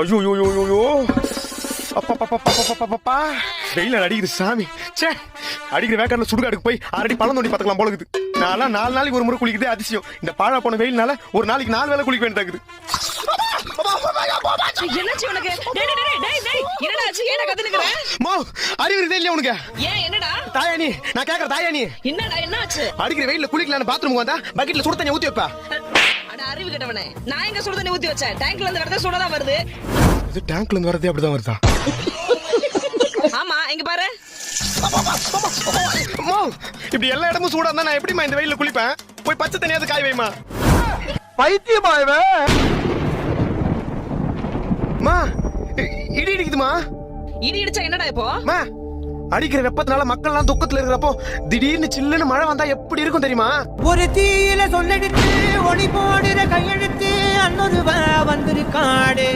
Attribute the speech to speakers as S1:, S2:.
S1: ஐயோ யோ யோ யோ யோ அப்பா வெயில அடிக்குது சாமி. சே, அடிக்கிற வேக்காடுல சுடுகாடுக்கு போய் ஆல்ரெடி பழம் தோண்டி பார்த்துக்கலாம் போல இருக்குது. நான்லாம் 4 நாளைக்கு ஒரு முறை குளிக்குதே அதிசயம். இந்த பாழா போன வெயில்னால ஒரு நாளைக்கு 4 வேளை குளிக்க வேண்டியதாக்குது.
S2: என்னாச்சு உனக்கு? டேய் டேய் டேய் டேய் என்னடா ஆச்சு? ஏன்டா கத்து நிக்கற?
S1: மா, அறிவு இருக்கே இல்லையா உனக்கு?
S2: ஏன் என்னடா?
S1: தாயானி, நான் கேக்குற தாயானி.
S2: என்னடா என்னாச்சு?
S1: அடிக்கிற வெயில்ல குளிக்கலாம்னு பாத்ரூம் வந்தா பக்கெட்ல சுடு தண்ணி ஊத்தி வைப்பா.
S2: அட அறிவு கெட்டவனே. நான் எங்க சுடு தண்ணி ஊத்தி வச்சேன்? டேங்க்ல இருந்து வரதே சுடதா வருது.
S1: இது டேங்க்ல இருந்து வரதே அப்படிதான் வருதா?
S2: ஆமா, இங்க பாரு.
S1: அம்மா, இப்படி எல்லா இடமும் சூடா இருந்தா நான் எப்படிமா இந்த வெயில்ல குளிப்பேன்? போய் பச்சை தண்ணியாவது காய வைமா. பைத்தியமா இவன்? மா, இடி இடிக்குதுமா.
S2: இடி இடிச்சா என்னடா இப்போ?
S1: மா, அடிக்கிற வெப்பத்தினால மக்கள் எல்லாம் துக்கத்துல இருக்கிறப்போ திடீர்னு சில்லுன்னு மழை வந்தா எப்படி இருக்கும் தெரியுமா?
S3: ஒரு தீயில சொல்லெடுத்து ஒளி போடுற கையெழுத்து அன்னொரு வந்திருக்காடு.